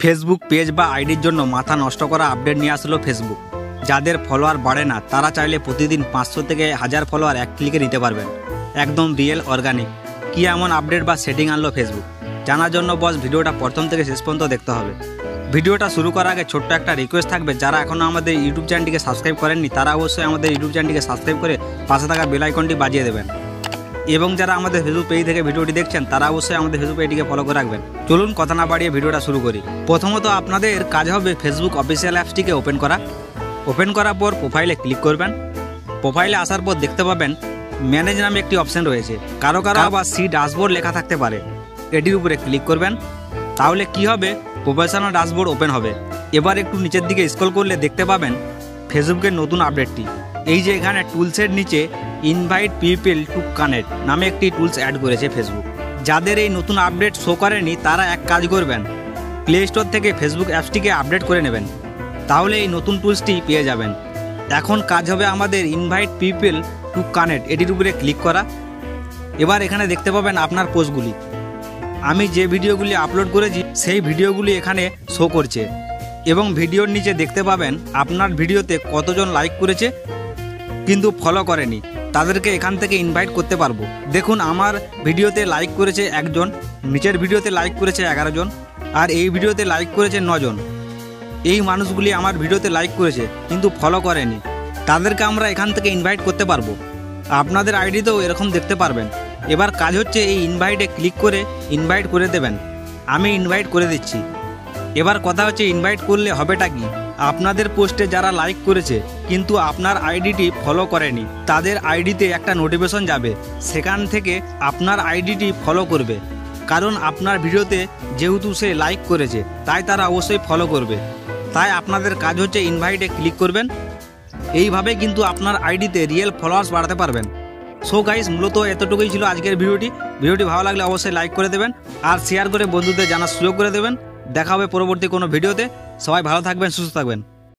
Facebook page বা আইডির জন্য মাথা নষ্ট করা আপডেট নিয়ে আসলো ফেসবুক। যাদের ফলোয়ার বাড়ে না তারা চাইলে প্রতিদিন 500 থেকে 1000 ফলোয়ার এক ক্লিকে নিতে পারবেন, একদম রিয়েল অর্গানিক। কী এমন আপডেট বা সেটিং আনলো ফেসবুক, জানার জন্য বস ভিডিওটা প্রথম থেকে শেষ পর্যন্ত দেখতে হবে। ভিডিওটা শুরু করার আগে ছোট্ট একটা রিকোয়েস্ট থাকবে, যারা এখনও আমাদের ইউটিউব চ্যানেলটিকে সাবস্ক্রাইব করেননি তারা অবশ্যই আমাদের ইউটিউব চ্যানেলটিকে সাবস্ক্রাইব করে পাশে থাকা বেল আইকনটি বাজিয়ে দেবেন, এবং যারা আমাদের ফেসবুক পেজ থেকে ভিডিওটি দেখছেন তারা অবশ্যই আমাদের ফেসবুক পেজটিকে ফলো করে রাখবেন। চলুন কথা না বাড়িয়ে ভিডিওটা শুরু করি। প্রথমত আপনাদের কাজ হবে ফেসবুক অফিসিয়াল অ্যাপসটিকে ওপেন করার পর প্রোফাইলে ক্লিক করবেন। প্রোফাইলে আসার পর দেখতে পাবেন ম্যানেজ নামে একটি অপশন রয়েছে, কারো আবার সি ড্যাশবোর্ড লেখা থাকতে পারে। এটির উপরে ক্লিক করবেন, তাহলে কি হবে, প্রফেশনাল ড্যাশবোর্ড ওপেন হবে। এবার একটু নিচের দিকে স্ক্রল করলে দেখতে পাবেন ফেসবুকের নতুন আপডেটটি। এই যে এখানে টুলসের নিচে ইনভাইট পিপল টু কানেক্ট নামে একটি টুলস অ্যাড করেছে ফেসবুক। যাদের এই নতুন আপডেট শো করেনি তারা এক কাজ করবেন, প্লে স্টোর থেকে ফেসবুক অ্যাপসটিকে আপডেট করে নেবেন, তাহলে এই নতুন টুলসটি পেয়ে যাবেন। এখন কাজ হবে আমাদের ইনভাইট পিপল টু কানেক্ট, এটির উপরে ক্লিক করা। এবার এখানে দেখতে পাবেন আপনার পোস্টগুলি। আমি যে ভিডিওগুলি আপলোড করেছি সেই ভিডিওগুলি এখানে শো করছে, এবং ভিডিওর নিচে দেখতে পাবেন আপনার ভিডিওতে কতজন লাইক করেছে কিন্তু ফলো করেনি, তাদেরকে এখান থেকে ইনভাইট করতে পারবো। দেখুন আমার ভিডিওতে লাইক করেছে 1 জন, নিচের ভিডিওতে লাইক করেছে 11 জন, আর এই ভিডিওতে লাইক করেছে 9 জন। এই মানুষগুলি আমার ভিডিওতে লাইক করেছে কিন্তু ফলো করেনি, তাদেরকে আমরা এখান থেকে ইনভাইট করতে পারবো। আপনাদের আইডিতেও এরকম দেখতে পারবেন। এবার কাজ হচ্ছে এই ইনভাইটে ক্লিক করে ইনভাইট করে দেবেন। আমি ইনভাইট করে দিচ্ছি। এবার কথা হচ্ছে ইনভাইট করলে হবেটা কি, আপনাদের পোস্টে যারা লাইক করেছে কিন্তু আপনার আইডিটি ফলো করেনি তাদের আইডিতে একটা নোটিফিকেশন যাবে, সেখান থেকে আপনার আইডিটি ফলো করবে। কারণ আপনার ভিডিওতে যেহেতু সে লাইক করেছে তাই তারা অবশ্যই ফলো করবে। তাই আপনাদের কাজ হচ্ছে ইনভাইটে ক্লিক করবেন। এইভাবে কিন্তু আপনার আইডিতে রিয়েল ফলোয়ার্স বাড়াতে পারবেন। সো গাইস, মূলত এতটুকুই ছিল আজকের ভিডিওটি ভালো লাগলে অবশ্যই লাইক করে দেবেন আর শেয়ার করে বন্ধুদের জানার সুযোগ করে দেবেন। দেখা হবে পরবর্তী কোনো ভিডিওতে। সবাই ভালো থাকবেন, সুস্থ থাকবেন।